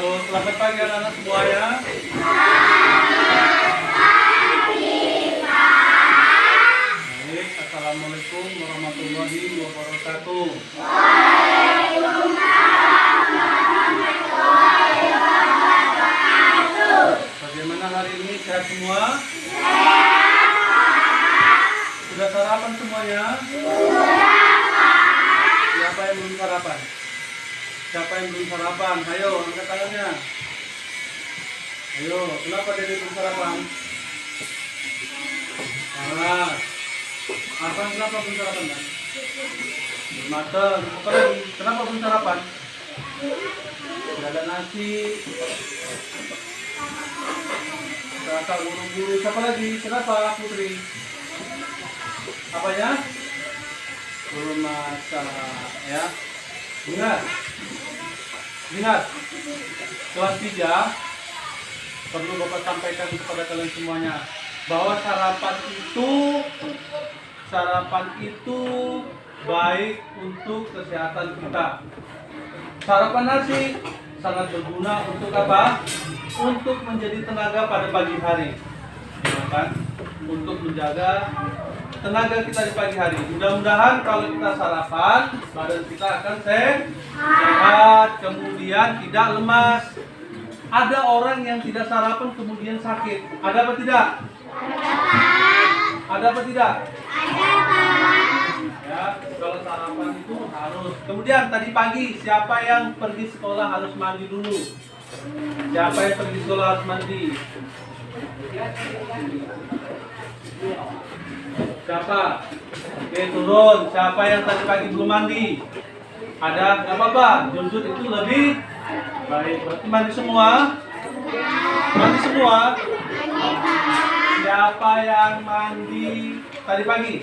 Bagus. Selamat pagi anak-anak semuanya. Baik, assalamualaikum warahmatullahi wabarakatuh. Bagaimana hari ini, sehat semua? Sudah sarapan semuanya? Siapa yang belum sarapan? Siapa yang belum sarapan? Ayo, angkat tangannya. Ayo, kenapa dia belum sarapan? Panas. Arfan, kenapa belum sarapan, kan? Belum mateng. Apa lagi? Kenapa belum sarapan? Tidak ada nasi. Rasa buru-buru. Siapa lagi? Kenapa, Putri? Apanya? Belum masak, ya. Ingat, kelas 3 perlu Bapak sampaikan kepada kalian semuanya bahwa sarapan itu baik untuk kesehatan kita. Sarapan nasi sangat berguna untuk apa? Untuk menjadi tenaga pada pagi hari, ya kan? Untuk menjaga tenaga kita di pagi hari. Mudah-mudahan kalau kita sarapan, badan kita akan sehat, kemudian tidak lemas. Ada orang yang tidak sarapan kemudian sakit. Ada apa tidak? Ada apa tidak? Ya, kalau sarapan itu harus. Kemudian tadi pagi, siapa yang pergi sekolah harus mandi dulu? Siapa yang pergi sekolah harus mandi? Siapa? Oke, turun. Siapa yang tadi pagi belum mandi? Ada? Gak apa-apa. Junjut itu lebih baik. Berarti mandi semua? Mandi semua? Siapa yang mandi tadi pagi?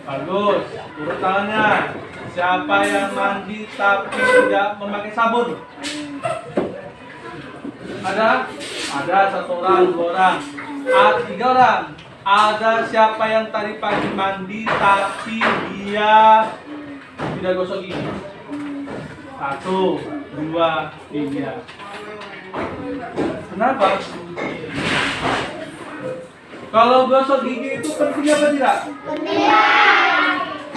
Bagus. Turun tangannya. Siapa yang mandi tapi tidak memakai sabun? Ada? Ada 1 orang, 2 orang. 3 orang. Ada siapa yang tadi pagi mandi tapi dia tidak gosok gigi? 1, 2, 3. Kenapa? Kalau gosok gigi itu penting apa tidak?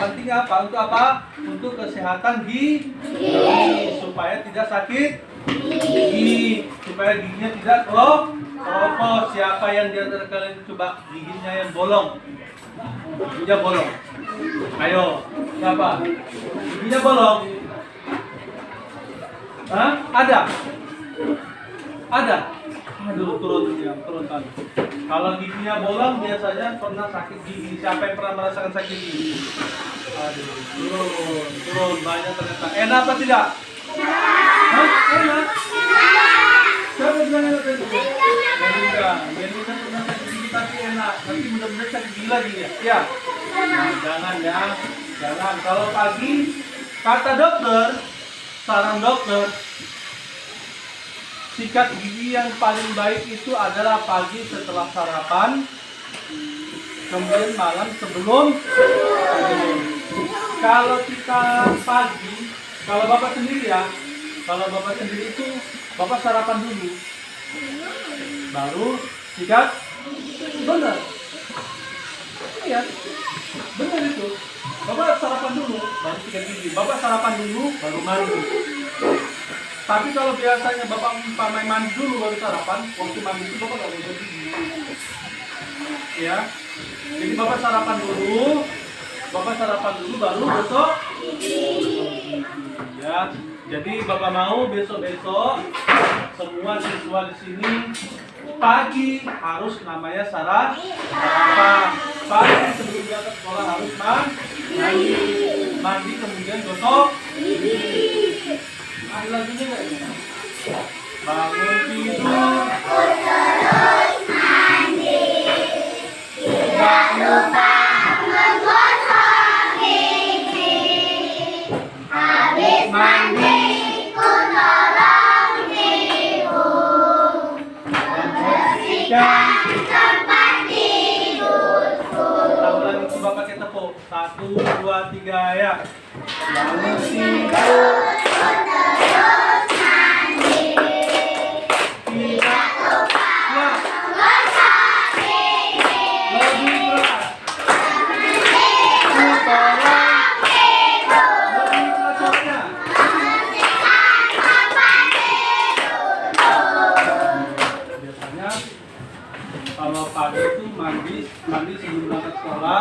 Penting apa? Untuk apa? Untuk kesehatan gigi, supaya tidak sakit gigi, supaya giginya tidak keropos. Siapa yang di antara kalian coba giginya yang bolong? Giginya bolong. Ayo, siapa? Giginya bolong? Hah? Ada? Ada? Aduh, turun tangan. Kalau giginya bolong biasanya pernah sakit gigi. Siapa yang pernah merasakan sakit gigi? Aduh, turun banyak ternyata. Enak apa tidak? Hah? Enak? Siapa bilang enak tadi? Melina pernah sakit gigi tapi enak. Nanti mudah-mudahan sakit gigi lagi ya? Ya? Nah, jangan ya. Jangan. Kalau pagi, kata dokter, saran dokter, sikat gigi yang paling baik itu adalah pagi setelah sarapan, kemudian malam sebelum tidur. Kalau kita pagi, kalau Bapak sendiri ya, kalau Bapak sendiri itu Bapak sarapan dulu, baru sikat. Benar. Iya, benar itu. Bapak sarapan dulu, baru sikat gigi. Bapak sarapan dulu, baru mandi. Tapi kalau biasanya Bapak mandi dulu baru sarapan, waktu mandi itu Bapak nggak gosok gigi. Ya, jadi Bapak sarapan dulu baru gosok gigi. Ya, jadi Bapak mau besok-besok semua siswa di sini pagi harus namanya sarapan. Pagi sebelum berangkat sekolah harus mandi kemudian gosok gigi. Ada lagunya nggak ini? Bangun tidur, terus mandi, tidak lupa menggosok gigi. Habis mandi, ku tolong ibu membersihkan tempat tidurku. Ulang itu Bapak pakai tepuk. 1, 2, 3 ya. Bangun tidur. Terus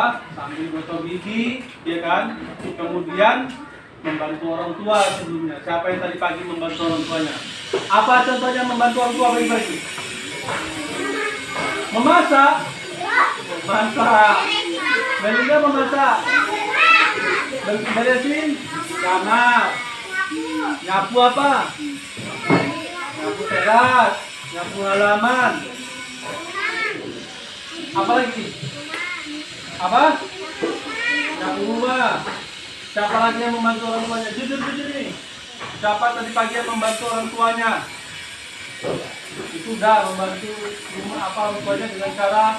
apa? Sambil gosok gigi, ya kan? Kemudian membantu orang tua sebelumnya. Siapa yang tadi pagi membantu orang tuanya? Apa contohnya membantu orang tua pagi-pagi? Memasak. Memasak. Melinda memasak. Beresin kamar. Nyapu apa? Nyapu teras. Nyapu halaman. Apa lagi? Apa? Nyapu rumah. Siapa lagi yang membantu orang tuanya? Jujur nih. Siapa tadi pagi yang membantu orang tuanya? Itu udah membantu rumah apa orang tuanya dengan cara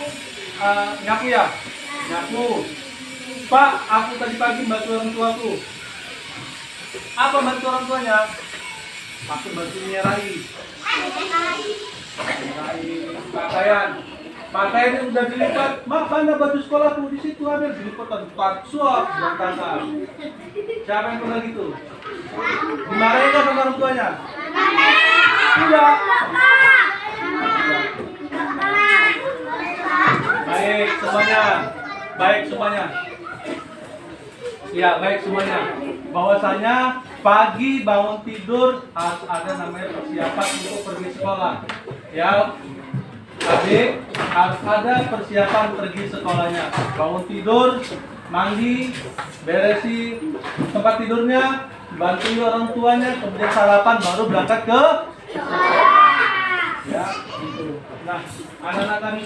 nyapu ya? Nyapu. Pak, aku tadi pagi membantu orang tuaku. Apa bantu orang tuanya? Aku bantu nyerahi. Pakaian. Pakaian yang udah dilipat. Mak, mana baju sekolahku? Di situ ada dilipatan. Suap, berantakan. Siapa yang pernah gitu? Dimarahin nggak sama orang tuanya? Tidak. Baik semuanya. Baik semuanya. Ya, baik semuanya. Bahwasanya pagi bangun tidur harus ada namanya persiapan untuk pergi sekolah. Ya, adik harus ada persiapan pergi sekolahnya. Bangun tidur, mandi, beresi tempat tidurnya, bantu orang tuanya, kemudian sarapan baru berangkat ke sekolah. Ya, gitu. Nah, anak-anak kami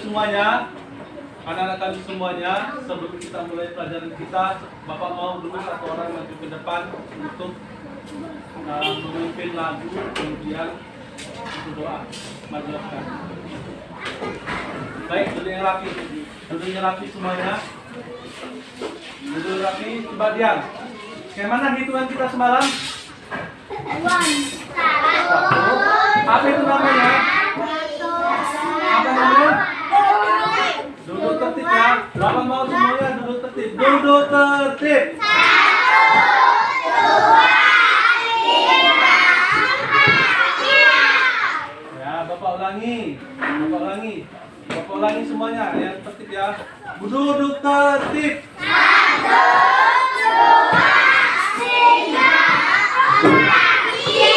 semuanya, sebelum kita mulai pelajaran kita, Bapak mau dulu satu orang maju ke depan untuk memimpin lagu, kemudian untuk doa. Majukan. Baik, duduk yang rapi semuanya. Duduk rapi, coba diam. Bagaimana hitungan kita semalam? 1, Apa itu namanya? Apa namanya? Duduk tertib ya. Bapak mau semuanya duduk tertib. Duduk tertib. 1, 2, 3, 4, 5. Ya, Bapak ulangi. Bapak ulangi semuanya yang tertib ya. Duduk tertib. 1, 2, 3, 4, 5.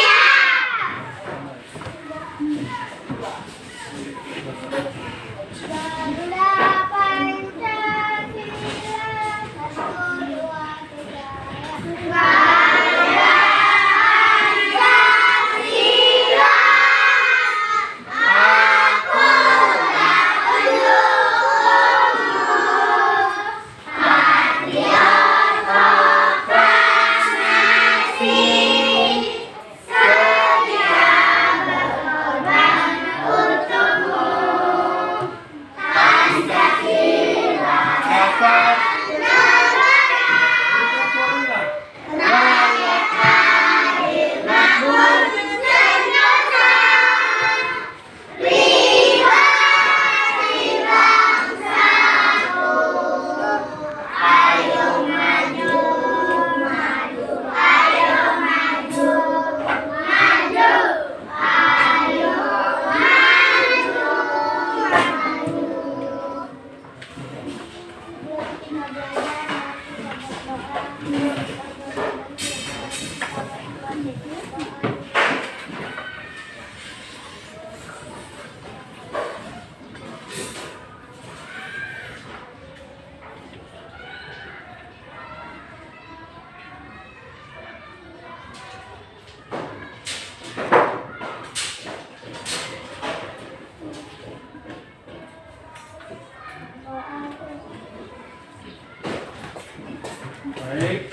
Baik,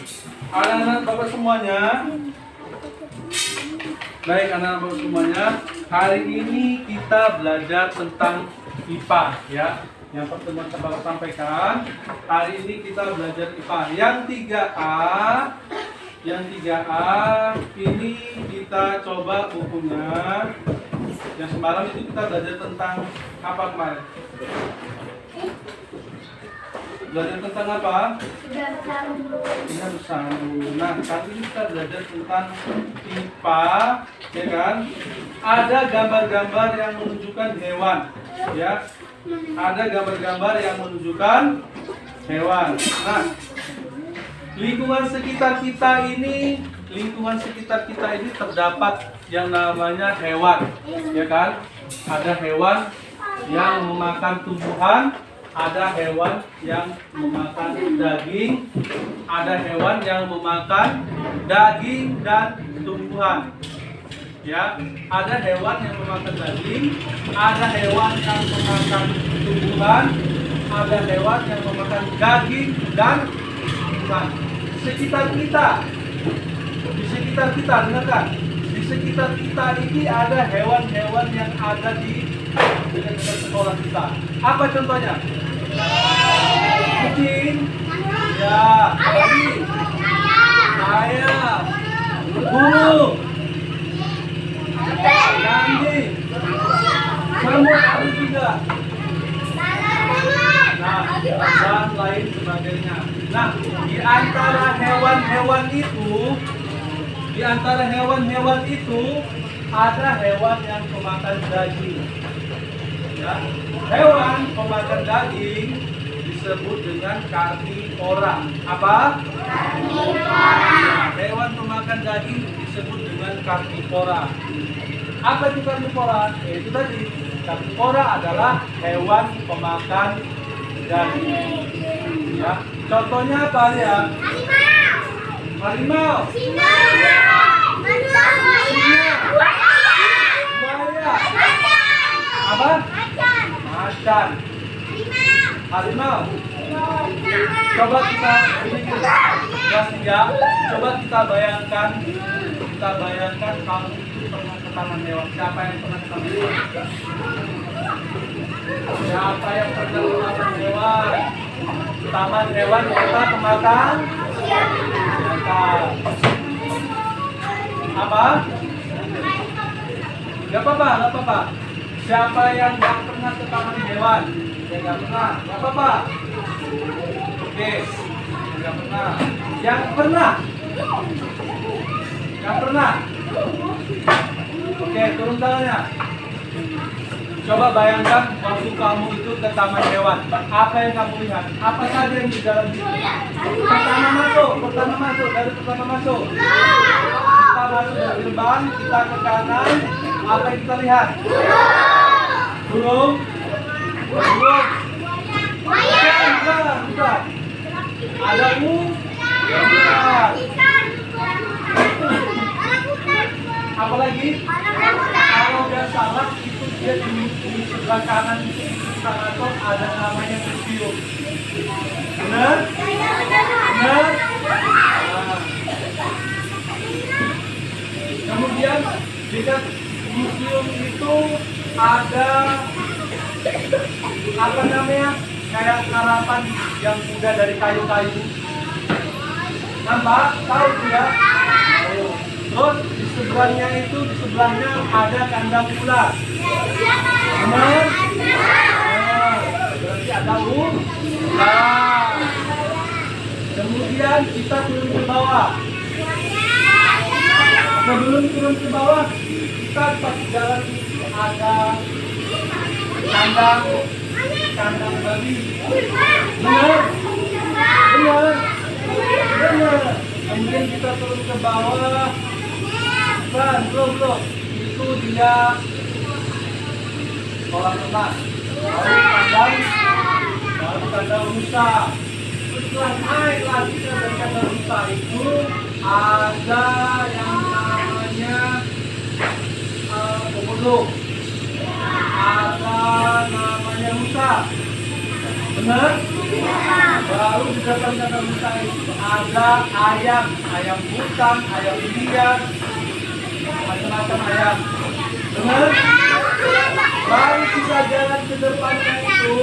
anak-anak Bapak semuanya. Baik, anak-anak Bapak semuanya. Hari ini kita belajar tentang IPA ya. Yang pertemuan Bapak sampaikan, hari ini kita belajar IPA. Yang 3A ini kita coba bukunya. Yang semalam itu kita belajar tentang apa kemarin? Belajar tentang apa? Sudah bersambung. Nah, kali ini kita belajar tentang IPA, ya kan? Ada gambar-gambar yang menunjukkan hewan, ya. Ada gambar-gambar yang menunjukkan hewan. Nah, lingkungan sekitar kita ini terdapat yang namanya hewan, ya kan? Ada hewan yang memakan tumbuhan, ada hewan yang memakan daging, ada hewan yang memakan daging dan tumbuhan. Ya, ada hewan yang memakan daging, ada hewan yang memakan tumbuhan, ada hewan yang memakan daging dan tumbuhan. Di sekitar kita, dengarkan. Di sekitar kita ini ada hewan-hewan yang ada di dekat-dekat sekolah kita. Apa contohnya? Kucing, ya, babi, ayam, burung, kambing, semut ada juga. Nah, dan lain sebagainya. Nah, di antara hewan-hewan itu ada hewan yang pemakan daging. Ya, hewan pemakan daging disebut dengan karnivora. Apa? Karnivora. Hewan pemakan daging disebut dengan karnivora. Apa itu karnivora? Itu tadi. Karnivora adalah hewan pemakan daging. Ya, contohnya apa ya? Harimau. Singa. Buaya. Apa? Macan. Harimau. Coba kita kelas 3. Coba kita bayangkan kalau itu pernah ke taman hewan. Siapa yang pernah ke taman hewan? Siapa yang pernah ke taman hewan? Taman hewan kota pemakan binatang. Apa? Gak apa-apa. Siapa yang gak pernah ke taman hewan? Yang gak pernah, gak apa-apa. Oke, gak pernah. Yang pernah? Gak pernah. Oke, turun tangannya. Coba bayangkan waktu kamu itu ke taman hewan. Apa yang kamu lihat? Apa saja yang di dalam situ? Pertama masuk. Kita masuk dari gerbang, kita ke kanan. Apa yang kita lihat? Burung. Bukan. Ada bukan. Apa lagi? Kalau dia salah itu dia di sebelah kanan itu atau ada namanya museum. Benar? Nah. Kemudian dekat museum itu ada apa namanya? Kayak harapan yang udah dari kayu-kayu. Nampak? Tahu tidak? Terus di sebelahnya ada kandang ular. Benar? Berarti ada ular. Kemudian kita turun ke bawah. Sebelum turun ke bawah, kita pas jalan itu ada kandang babi. Benar? Kemudian kita turun ke bawah. Belum. Itu dia kolam renang. Baru kandang rusa. Setelah naik lagi dari kandang rusa itu ada yang namanya komodo. Ada namanya rusa. Benar? Baru di depan kandang rusa itu ada ayam hutan, ayam liar, macam-macam ayam. Benar? Baru kita jalan ke depannya itu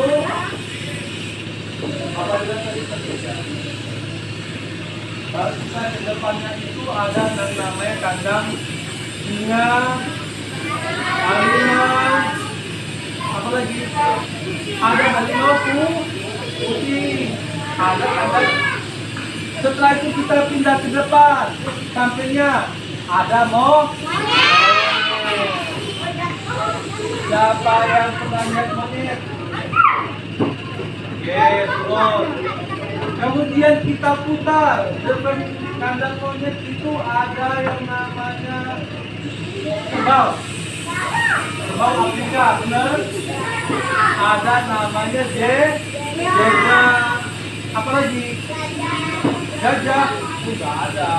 apabila tadi terjadi. Baru kita ke depannya itu ada yang namanya kandang singa, harimau, apa lagi? Ada harimau putih, ada kandang. Setelah itu kita pindah ke depan, sampingnya ada siapa yang pernah lihat monyet? Oke, turun. Kemudian kita putar depan kandang monyet itu ada yang namanya kerbau. Kerbau Afrika, benar? Ada namanya zebra. Apa lagi? Gajah. Tidak ada.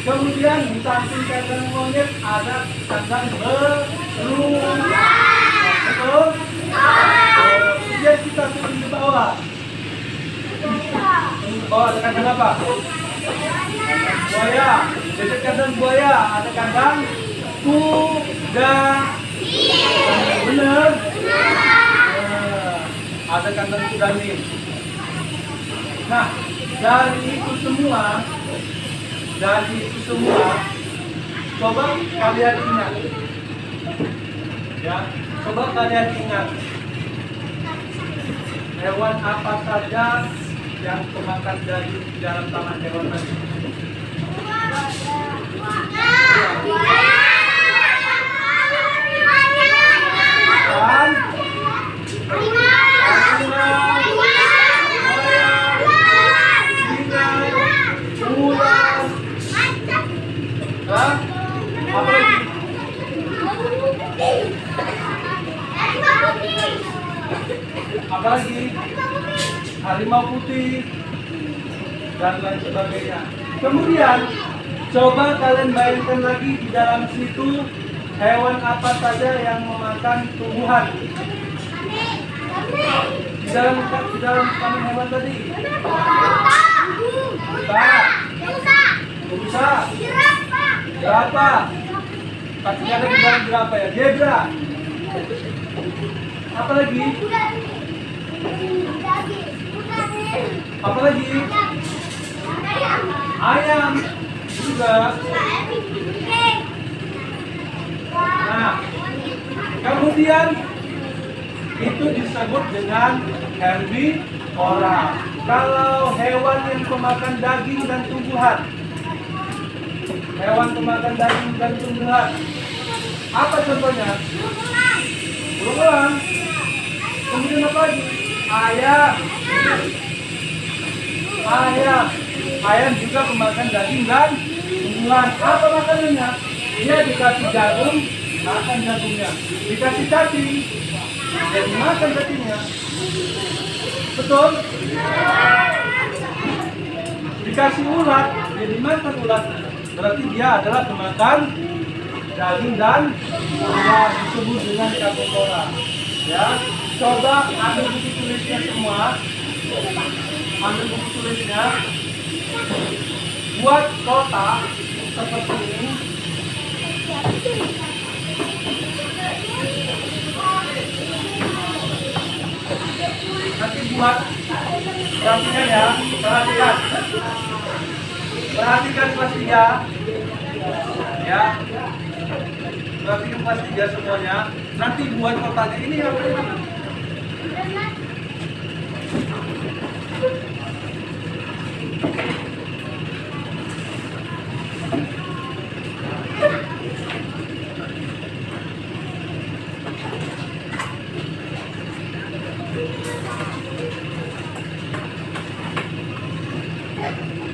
Kemudian di samping kandang monyet ada kandang beruang. Betul? Kemudian kita turun ke bawah. Oh, ada kandang apa? Buaya. Dekat kandang buaya ada kandang kuda. Benar? Ada kandang kuda nih. Nah, dari itu semua, coba kalian ingat. Ya, coba kalian ingat. Hewan apa saja yang pemakan daging di dalam taman hewan tadi? Ikan, ular, apa lagi? Apa lagi? Harimau putih dan lain sebagainya. Kemudian coba kalian bayangkan lagi di dalam situ hewan apa saja yang memakan tumbuhan. Di dalam taman hewan tadi. Rusa. Berapa? Pasti ada di dalam berapa ya? Zebra. Apa lagi? Apa lagi? Ayam juga. Nah, kemudian itu disebut dengan herbivora. Kalau hewan yang pemakan daging dan tumbuhan, apa contohnya? Beruang. Kemudian apa lagi? Ayam juga pemakan daging dan tumbuhan. Apa makanannya? Dia dikasih jagung, makan jagungnya. Dikasih cacing, jadi makan cacingnya. Betul? Dikasih ulat, jadi makan ulat. Berarti dia adalah pemakan daging dan tumbuhan, disebut dengan herbivora. Ya, coba ambil buku tulisnya semua. Ambil buku tulisnya. Buat kotak seperti ini. Nanti buat perhatikan ya, perhatikan kelas 3 ya, perhatikan kelas 3 semuanya. Nanti buat kotaknya ini yang mana?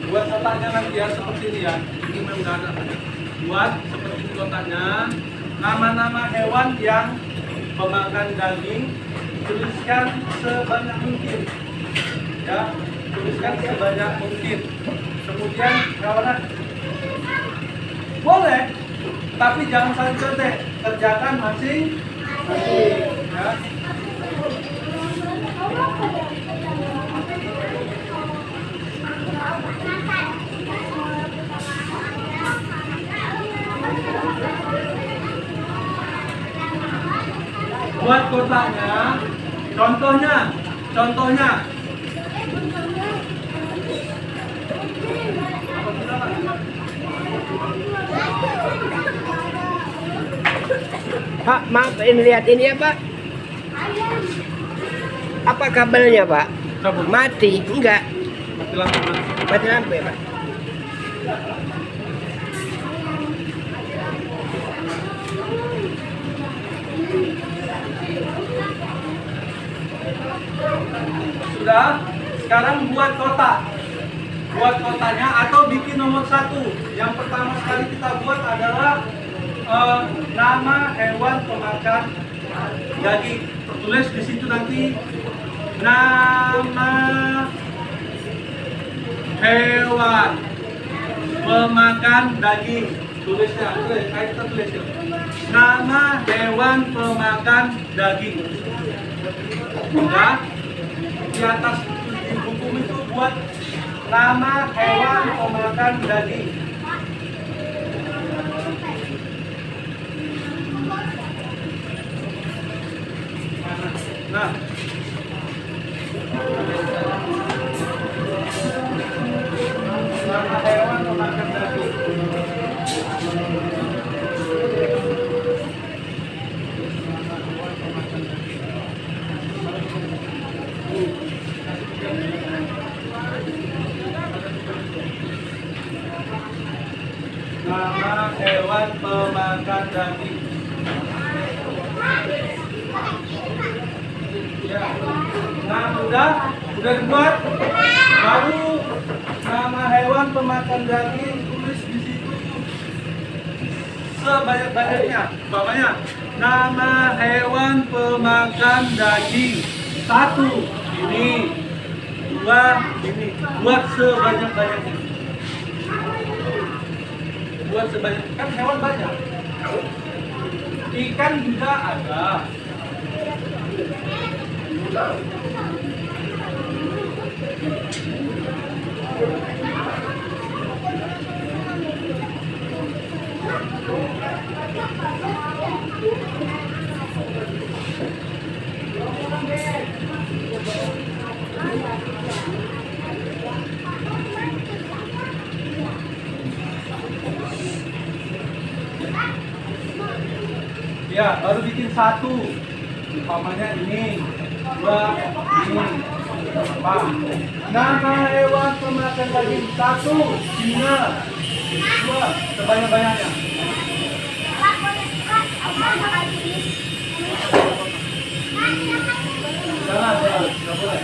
Buat kotaknya nanti ya seperti ini ya. Ini memang nggak ada. Buat seperti ini kotaknya. Nama-nama hewan yang pemakan daging tuliskan sebanyak mungkin. Ya, tuliskan sebanyak mungkin. Kemudian hewan boleh, tapi jangan saling contek. Kerjakan masing-masing. Ya. Buat kotaknya, contohnya. Pak, maaf ini lihat ini ya Pak. Apa kabelnya Pak? Kabel. Mati? Enggak. Mati lampu. Mati lampu ya Pak. Sudah? Sekarang buat kotak. Buat kotaknya atau bikin nomor 1. Yang pertama sekali kita buat adalah nama hewan pemakan daging. Tertulis di situ nanti nama hewan pemakan daging. Tulisnya, kita tulis ya. Nama hewan pemakan daging. Udah, di atas di buku itu buat nama hewan pemakan daging. Nah, nama hewan pemakan daging. Nama hewan pemakan daging. Ya. Nah, udah dibuat. Baru nama hewan pemakan daging tulis di situ sebanyak-banyaknya. Umpamanya, nama hewan pemakan daging 1 ini, 2 ini. Buat sebanyak-banyaknya. Buat sebanyak, kan hewan banyak. Ikan juga ada. Ya, baru bikin 1. Umpamanya ini, 2 ini. Apa? Nama hewan pemakan daging 1 singa, 2 sebanyak-banyaknya. Jangan, nggak boleh.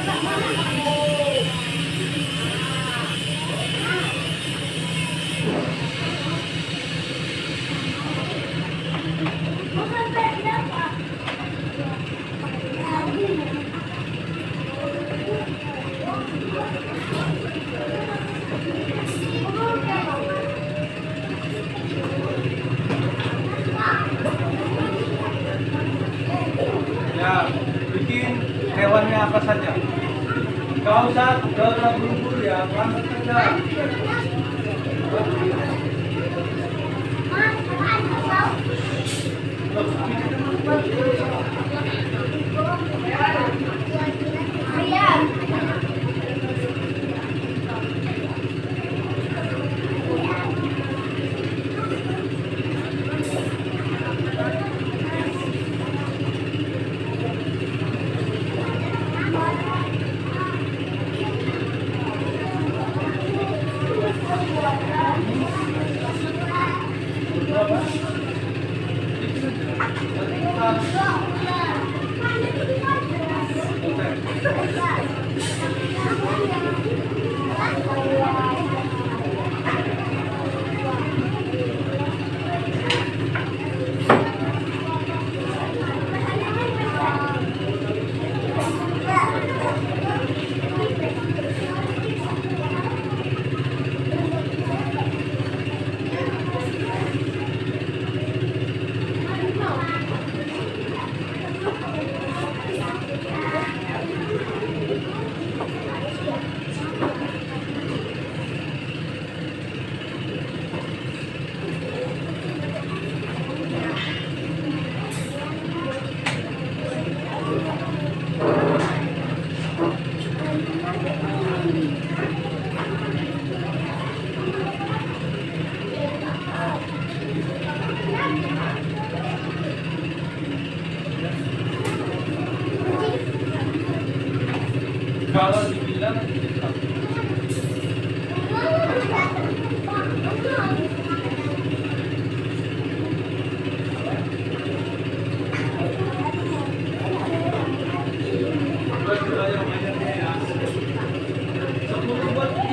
Ya, bikin hewannya apa saja. Gak usah buru-buru ya, pelan saja.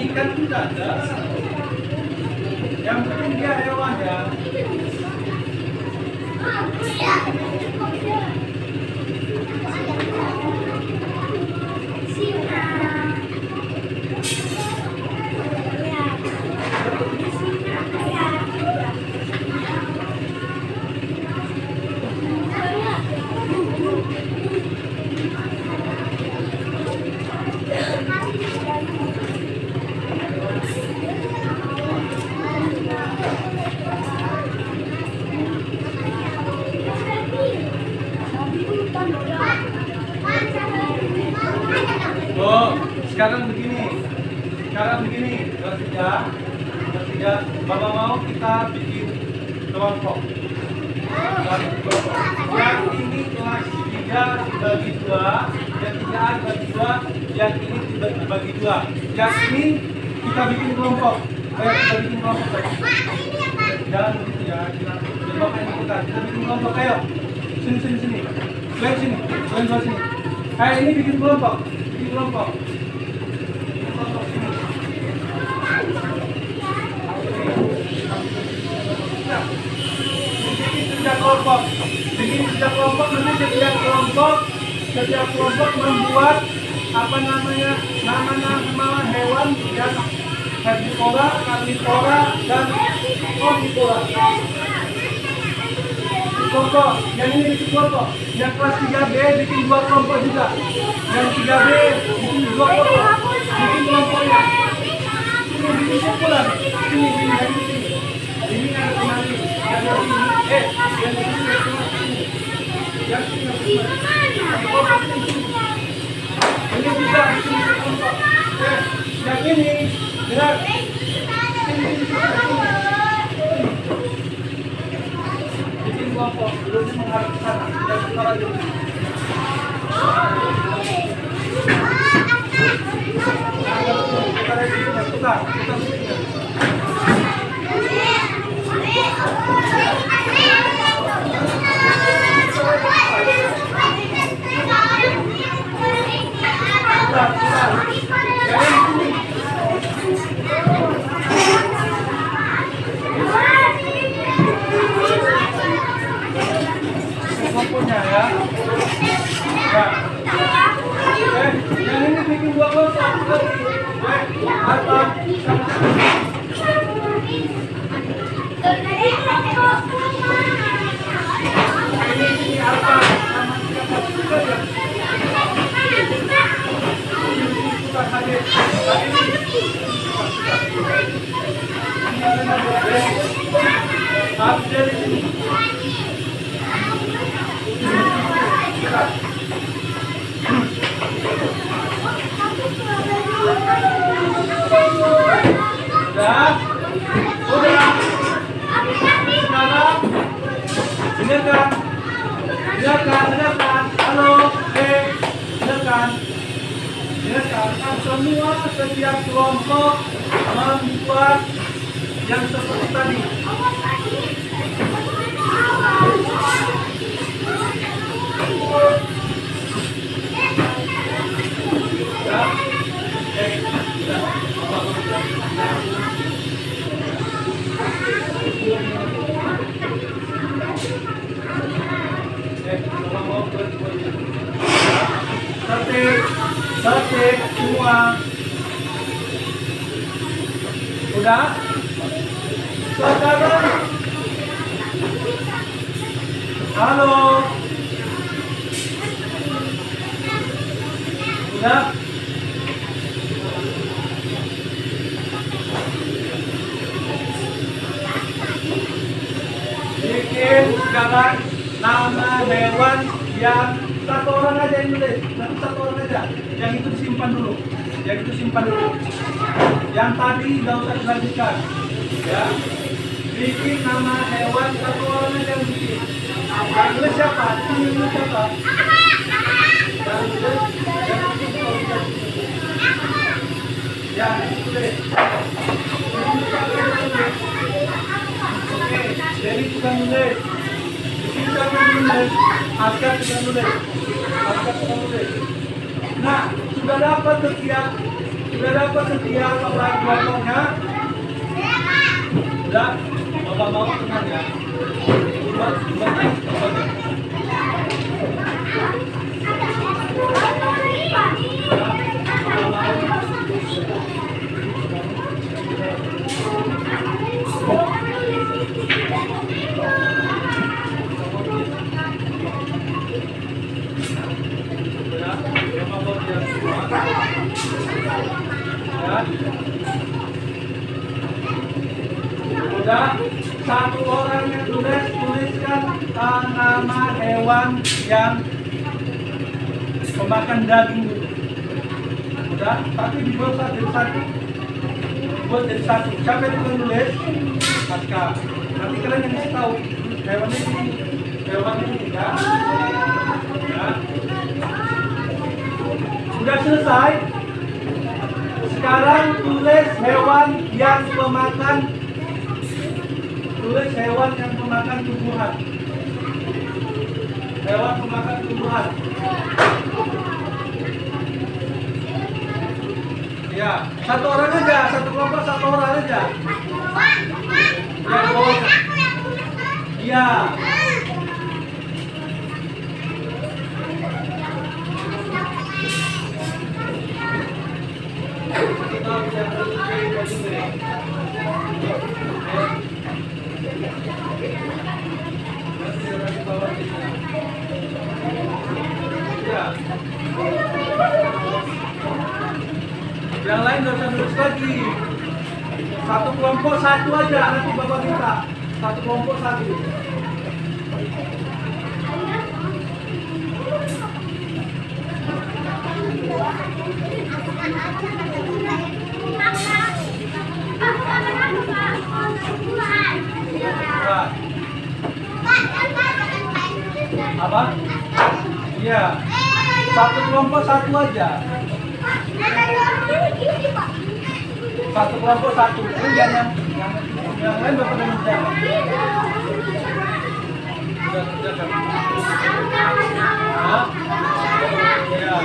ikan tidak ada. Yang penting dia hewan ya. Oh, sekarang begini. Kelas 3, Mama mau kita bikin kelompok. Yang ini kelas 3 dibagi 2, yang 3A dibagi 2, yang ini dibagi 2. Yang ini kita bikin kelompok. Ayo kita bikin kelompok. Jangan begitu ya, kita bikin kelompok. Ayo, sini. Kalian sini. Ayo ini bikin kelompok. Bikin kelompok sini. Bikin setiap kelompok nanti setiap kelompok membuat nama hewan yang herbivora, karnivora, dan omnivora. Kelompok, yang ini bikin kelompok. Yang kelas 3B bikin 2 kelompok juga. Yang 3B bikin 2 kelompok. Bikin kelompoknya. Ini bikin kumpulan. Ini. Ini ada kemari. Yang ini. Yang ini. Ini bisa bikin kelompok. Yang ini. Dengar. Bikin kelompok. Belum menghadap ke sana. Jangan ke sana dulu. Kelompoknya ya. Yang ini bikin 2 kelompok. Apa? Ini apa? Udah. Sekarang dengarkan. Halo, dengarkan. Semua setiap kelompok membuat yang seperti tadi. Tertib semua. Udah? Sekarang halo. Udah? Bikin sekarang nama hewan yang satu orang aja yang nulis, satu orang aja. Yang itu disimpan dulu. Yang tadi nggak usah dilanjutkan. Ya. Bikin nama hewan satu orang aja yang bikin. Yang nulis siapa? Yang nulis siapa? Yang nulis. Ya, tulis. Jadi tukang nulis. Kita menulis, Askar tukang nulis. Nah, sudah dapat setiap Sudah dapat setiap pemain kelompoknya? Sudah? Bapak mau tenang ya. Buat. Udah, satu orang yang tuliskan nama hewan yang pemakan daging. Udah, tapi dibuat jadi satu. Buat jadi satu. Siapa yang menulis? Aska. Nanti kalian yang kasih tahu hewan ini ya. Ya. Sudah selesai. Sekarang tulis hewan yang pemakan tumbuhan. Hewan pemakan tumbuhan. Ya, satu orang aja, satu kelompok satu orang aja. Ya, iya. Yang lain nggak usah nulis lagi. Satu kelompok satu aja, nanti bapak minta. Satu kelompok satu. Apa? Iya. Satu kelompok satu aja. Satu kelompok satu. Ini yang lain bapak dan jangan. Ya.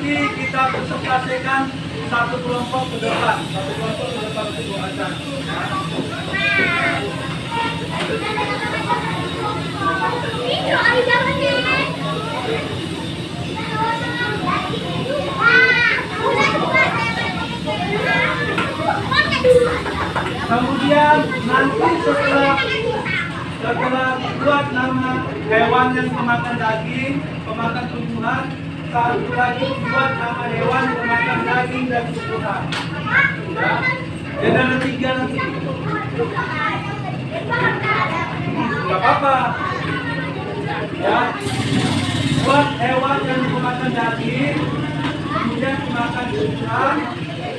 lagi kita presentasikan satu kelompok ke depan. Satu kelompok ke depan untuk azan. Ini ada jangan nih. Kemudian nanti setelah buat nama hewan yang pemakan daging, pemakan tumbuhan, satu lagi buat nama hewan yang pemakan daging dan tumbuhan. Ya, jadi ada 3 nanti. Gak apa-apa. Ya, buat hewan yang pemakan daging, kemudian pemakan tumbuhan,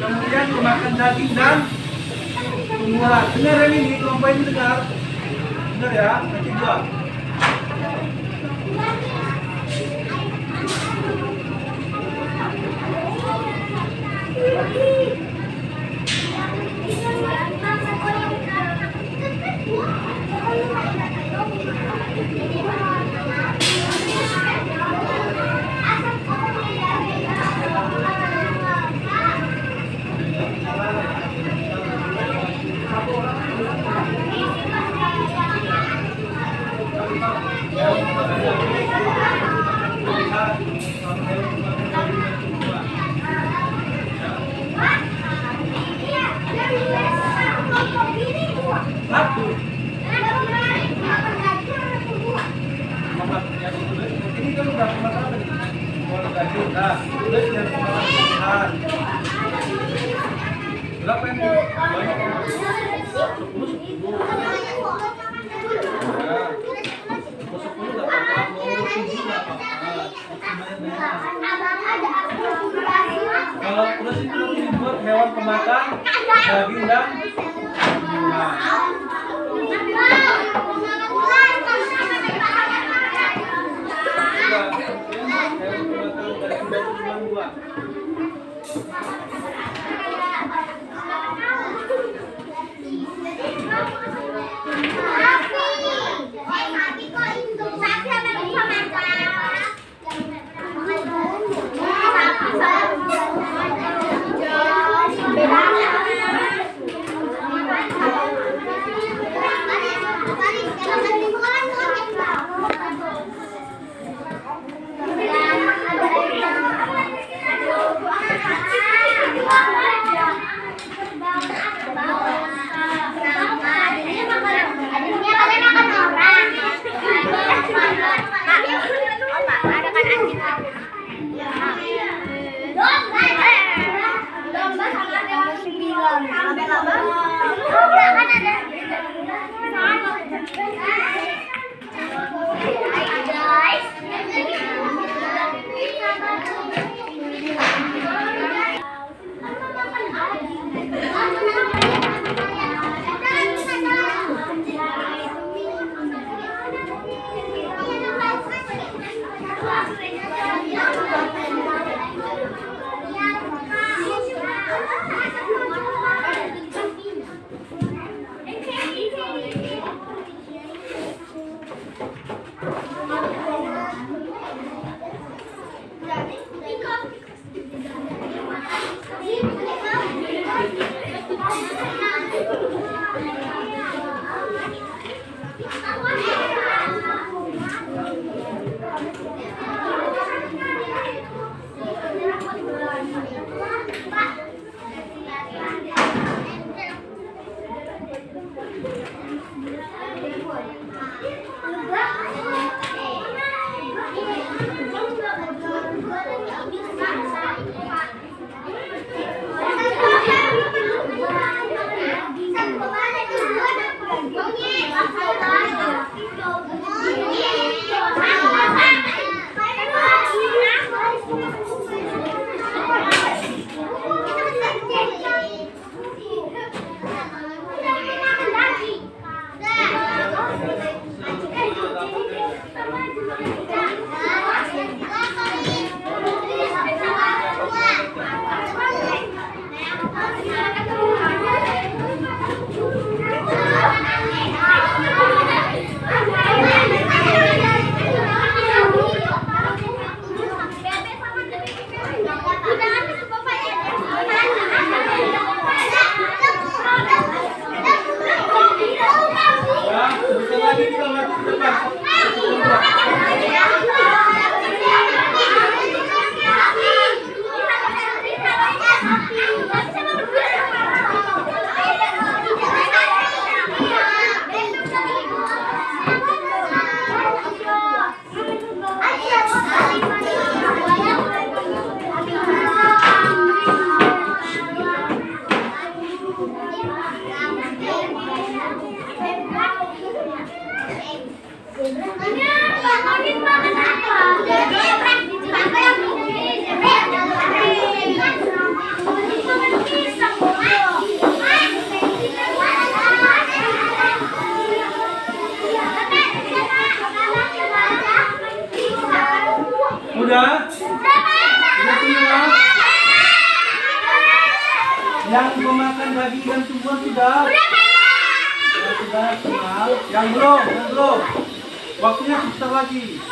kemudian pemakan daging dan tumbuhan. Dengar ini, kelompok ini dengar. Dengar ya, nanti buat. Satu. Ini kan udah pemakan tadi. Kalau daging udah, terus yang pemakan tumbuhan. Berapa yang banyak? 10. Kalau udah sih nanti dibuat hewan pemakan daging dan tumbuhan. Udah? Udah semua? Yang memakan daging dan tumbuhan sudah? Ya, sudah kenal. Yang belum. Waktunya sebentar lagi.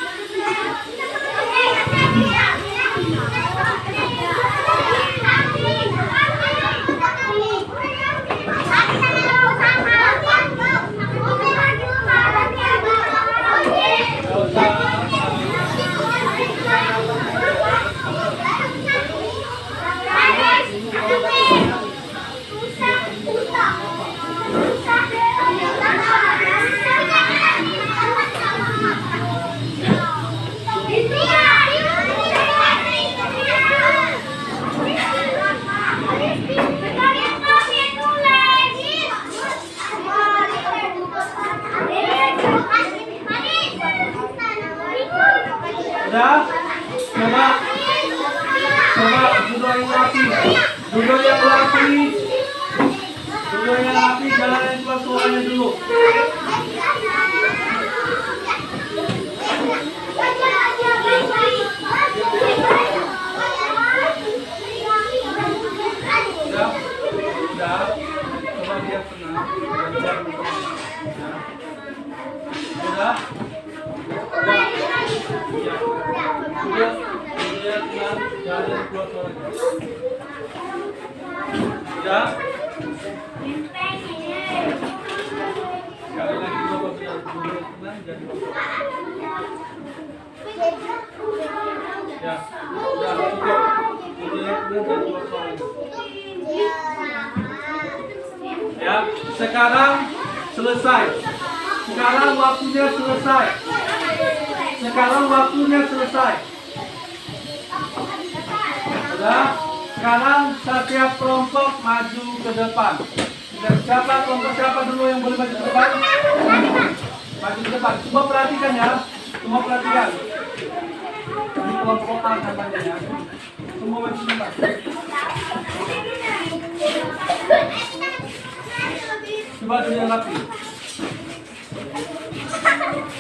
Udah? Coba duduk yang rapi. Duduk yang rapi, jalan yang keluar suaranya dulu. Udah. Coba dia tenang. Udah. Udah? Sekali lagi coba tenang, jadi ya, udah cukup. Ya, sekarang selesai. Sekarang waktunya selesai. Sudah? Sekarang setiap kelompok maju ke depan. Kelompok siapa dulu yang boleh maju ke depan? Maju ke depan. Semua perhatikan ya. Ini kelompok A namanya ya. Semua maju ke depan. Coba dulu yang rapi.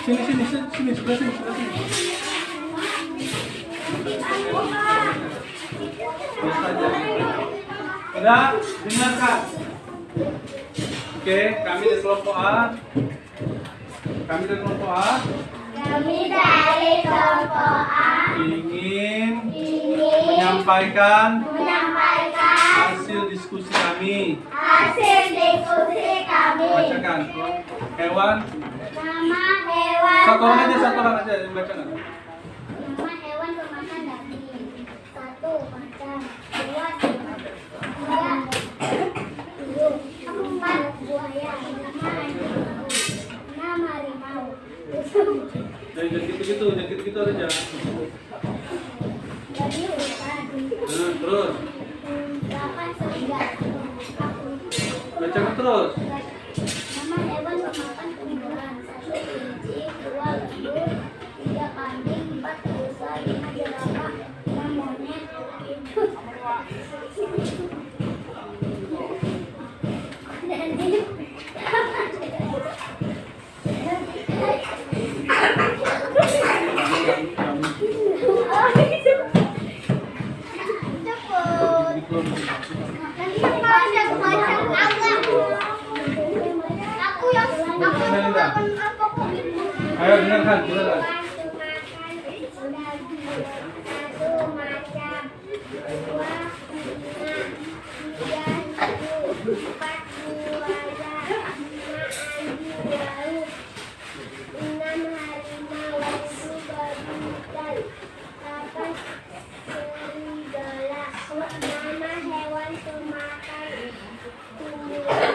Sini, sebelah sini. Udah, dengarkan. Oke, kami dari kelompok A. Ingin menyampaikan hasil diskusi kami. Bacakan. Hewan. Satu orang aja yang bacakan. Nama hewan pemakan daging. 1. Macan. 2. Tiga. Burung. 4. Buaya. 5. harimau. Jangan gitu aja. Jadi ular. Terus. 8. serigala. Bacakan terus. Nama hewan pemakan tumbuhan. 1. kelinci. 2. lembu. 3. kambing. 4. rusa. 5. jerapah. 6. monyet. 7. Ayo dengarkan, silakan. Nama hewan pemakan tumbuhan.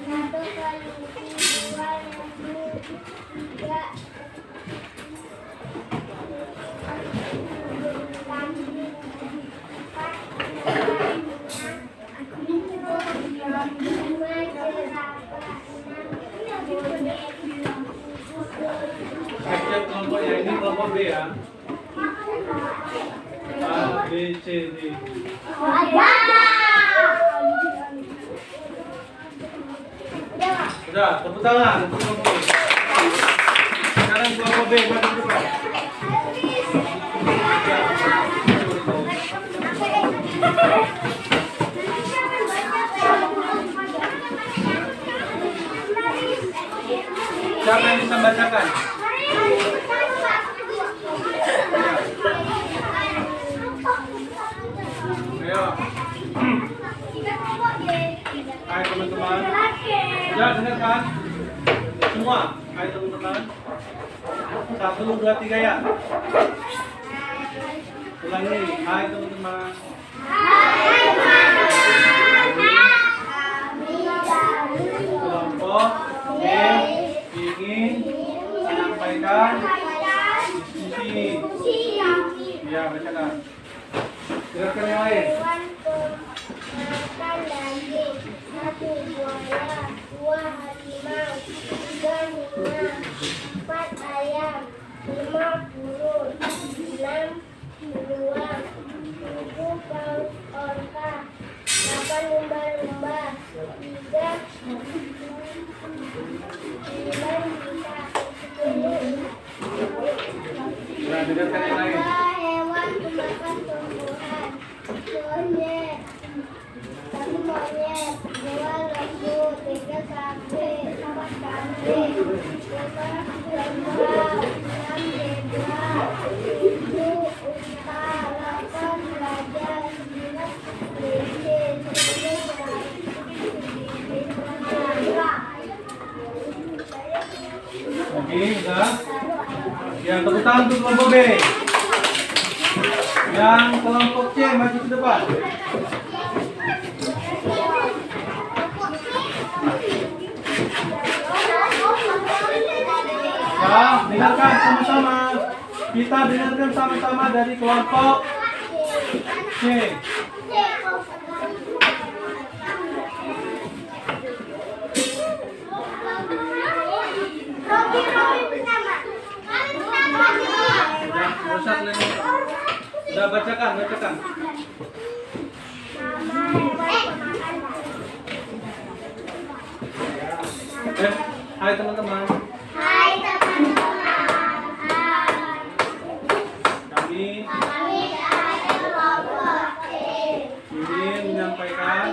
1. kelinci. 2. lembu. 3. kelompok B ya. A, B, C, D. Udah, tepuk tangan untuk kelompok B. Sekarang kelompok B maju ke depan. Siapa yang bisa bacakan? Ayo. Hai teman-teman. Ya, dengarkan. Semua. Hai teman-teman. 1, 2, 3 ya. Ulangi. Hai teman-teman. Kelompok B ingin menyampaikan diskusi. Ya, bacakan. Dengarkan yang lain. Makan daging 1 buaya, 2 harimau, 3 singa, 4 ayam, 5 burung, 6 beruang, 7 paus orca, 8 lumba-lumba, 3 bisa, 10 Nah, dengarkan yang lain. hewan pemakan tumbuhan, monyet, 1 monyet, 2 lembu, 3 sapi, 4 kambing, 5 domba, 6 zebra, 7 unta, 8 gajah, 9 kelinci, 10 Oke, udah. Yang tepuk tangan untuk kelompok B. Yang kelompok C maju ke depan. Ya, dengarkan sama-sama. Kita dengarkan sama-sama dari kelompok C. Ustaz, udah bacakan. Hai teman-teman. Hai teman-teman. Kami dari kelompok C ingin menyampaikan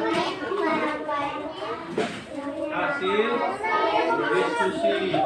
hasil diskusi.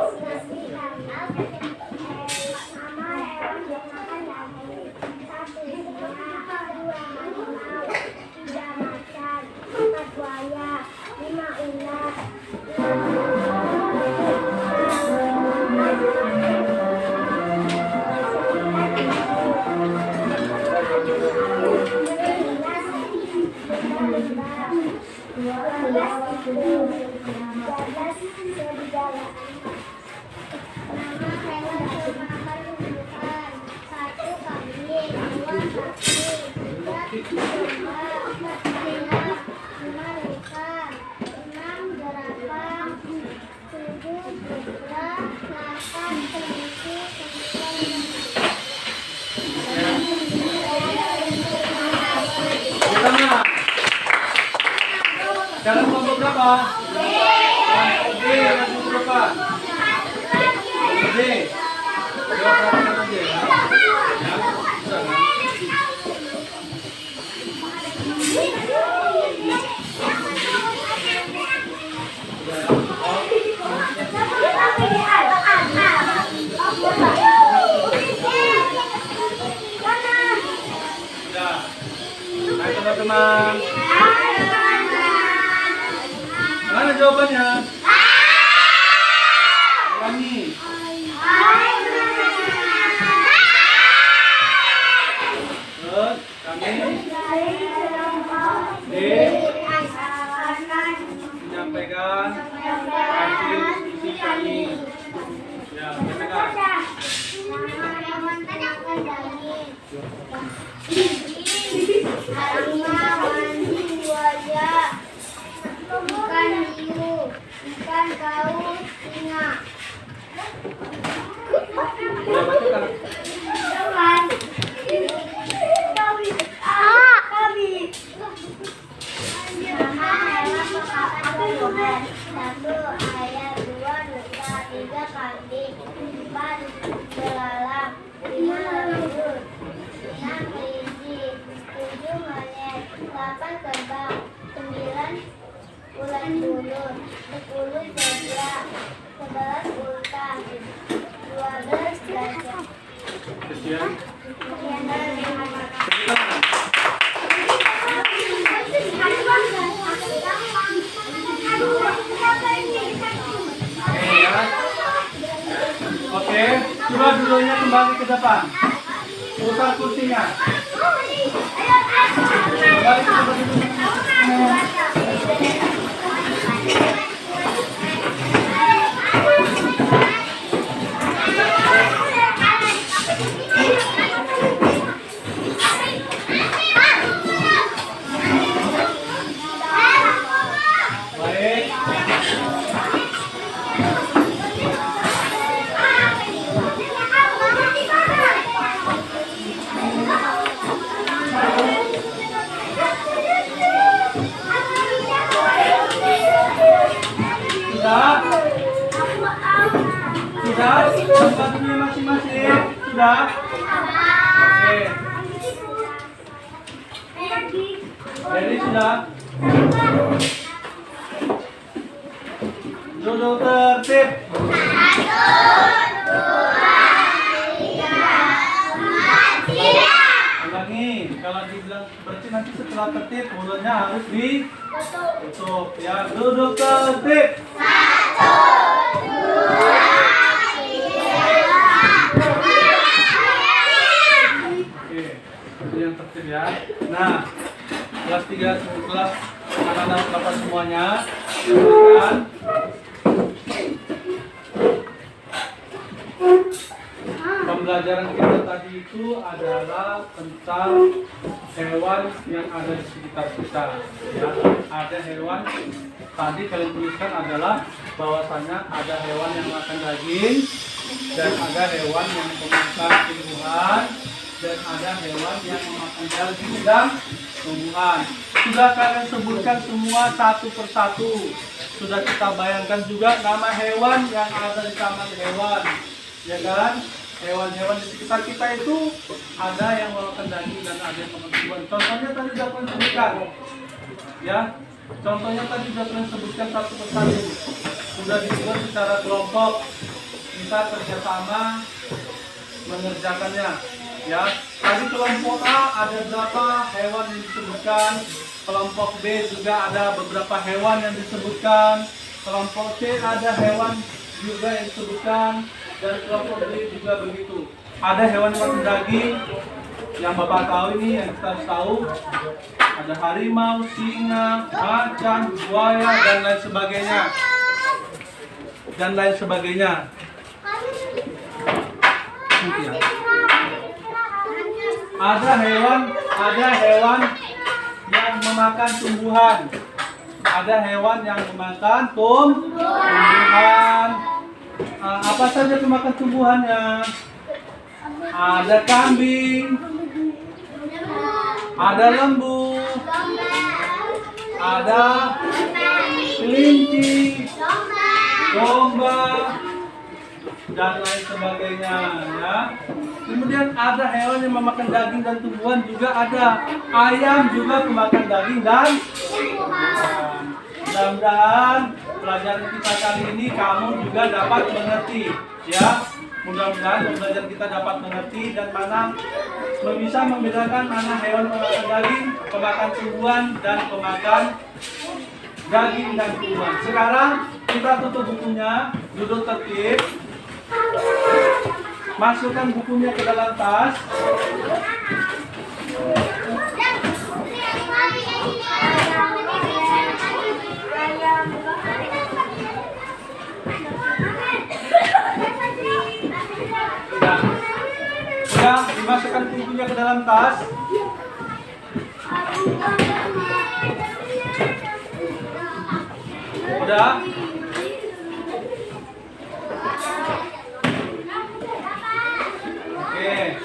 Sekarang kelompok berapa? Kelompok D maju ke depan. Kelompok D. Coba perhatikan aja ya. Ya, sudah kan? Sudah. Hai teman-teman. Mana jawabannya? Ulangi. Terus kami menyampaikan hasil diskusi kami. Ya, menyampaikan. Ikan hiu, ikan paus, singa. Ya, bacakan. 8 kembang, 9 ulat bulu, 10 zebra, 11 unta, 12 gajah. Sekian. Sekian dari Oke, coba dulunya kembali ke depan. Putar kursinya. Kembali ke depan. Baik. Sudah? Sudah? Tempatnya masing-masing? Sudah? Oke. Jadi sudah? Duduk tertib. Ulangi, kalau dibilang berarti nanti setelah tertib mulutnya harus ditutup. Ya, duduk tertib. Oke, itu yang tertib ya. Nah, kelas 3, kelas anak-anak dapat semuanya. Silakan. Pembelajaran kita tadi itu adalah tentang hewan yang ada di sekitar kita. Ya, ada hewan tadi kalian tuliskan adalah bahwasanya ada hewan yang makan daging dan ada hewan yang memakan tumbuhan dan ada hewan yang memakan daging dan tumbuhan. Sudah kalian sebutkan semua satu persatu. Sudah kita bayangkan juga nama hewan yang ada di taman hewan, ya kan? Hewan-hewan di sekitar kita itu ada yang memakan daging dan ada yang memakan tumbuhan. Contohnya tadi sudah kalian sebutkan, ya. Contohnya tadi sudah kalian sebutkan satu persatu. Sudah dibuat secara kelompok, kita kerjasama mengerjakannya. Ya, tadi kelompok A ada berapa hewan yang disebutkan, kelompok B juga ada beberapa hewan yang disebutkan, kelompok C ada hewan juga yang disebutkan, dan kelompok D juga begitu. Ada hewan yang makan daging yang Bapak tahu ini, yang kita harus tahu. Ada harimau, singa, macan, buaya, dan lain sebagainya. Dan lain sebagainya. Ya. Ada hewan yang memakan tumbuhan. Ada hewan yang memakan tumbuhan. Apa saja pemakan tumbuhannya? Ada kambing, ada lembu, ada kelinci, domba, dan lain sebagainya, ya. Kemudian ada hewan yang memakan daging dan tumbuhan juga ada. Ayam juga memakan daging dan tumbuhan. Mudah-mudahan pelajaran kita kali ini kamu juga dapat mengerti, ya. Mudah-mudahan pelajaran kita dapat mengerti dan mana bisa membedakan mana hewan pemakan daging, pemakan tumbuhan, dan pemakan daging dan tumbuhan. Sekarang kita tutup bukunya, duduk tertib. Masukkan bukunya ke dalam tas. Sudah dimasukkan bukunya ke dalam tas. Sudah. Oke.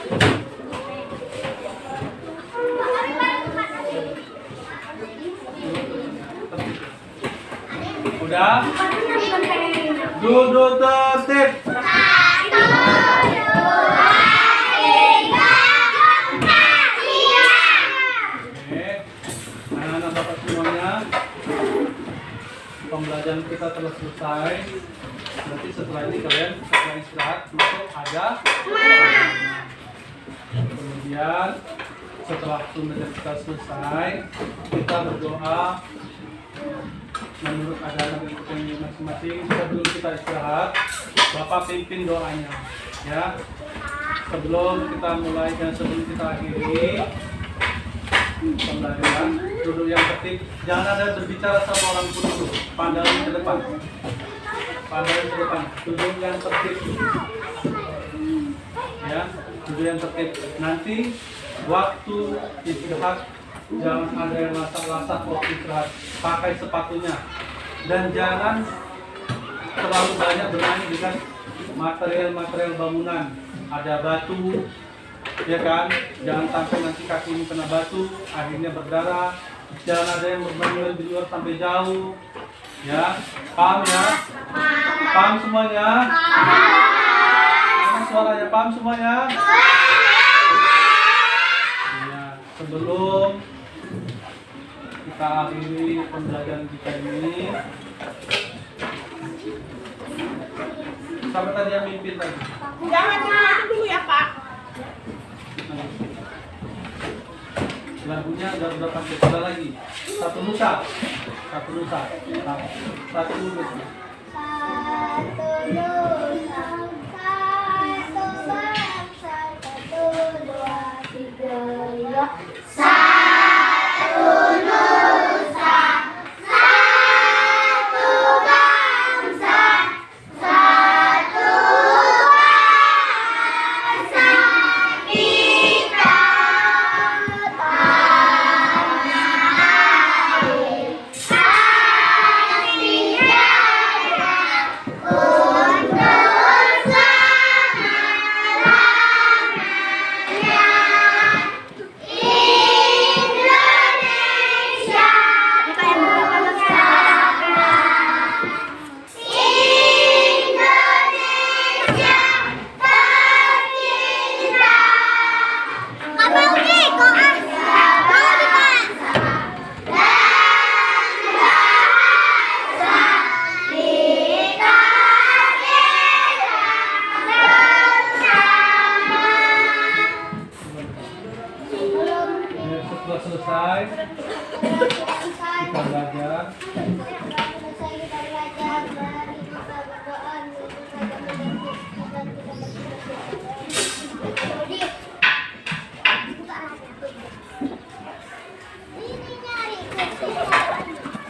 Udah? Duduk tertib. Oke. pembelajaran kita telah selesai. Berarti setelah ini kalian setelah istirahat masuk ada. Kemudian setelah pembelajaran kita selesai, kita berdoa menurut agama kita masing-masing. Sebelum kita istirahat, Bapak pimpin doanya, ya. Sebelum kita mulai dan sebelum kita akhiri pembelajaran, duduk yang tertib. Jangan ada berbicara sama orang pun dulu. Pandangin ke depan. Pandangin ke depan. Duduk yang tertib. Ya, duduk yang tertib. Nanti waktu istirahat jangan ada yang lasak-lasak waktu istirahat. Pakai sepatunya dan jangan terlalu banyak bermain dengan material-material bangunan. Ada batu, ya kan? Jangan sampai nanti kakimu kena batu, akhirnya berdarah. Jangan ada yang bermain di luar sampai jauh. Ya, paham ya? Paham semuanya? Mana suaranya? Paham semuanya? Ya, sebelum kita akhiri pembelajaran kita ini, siapa tadi yang mimpin tadi? Jangan dulu ya Pak. Lagunya udah pakai coba lagi. Satu nusa. Satu nusa. Satu nusa. Satu nusa, satu bangsa, satu dua tiga ya. Satu nusa, satu bangsa, satu bangsa kita tanah air kasih raya untuk Setelah selesai kita belajar.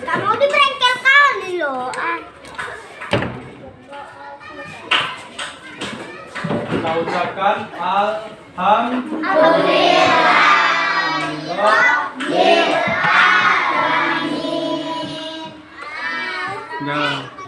Kamu di bengkel kali loh. Kita ucapkan Alhamdulillah. Alhamdulillah.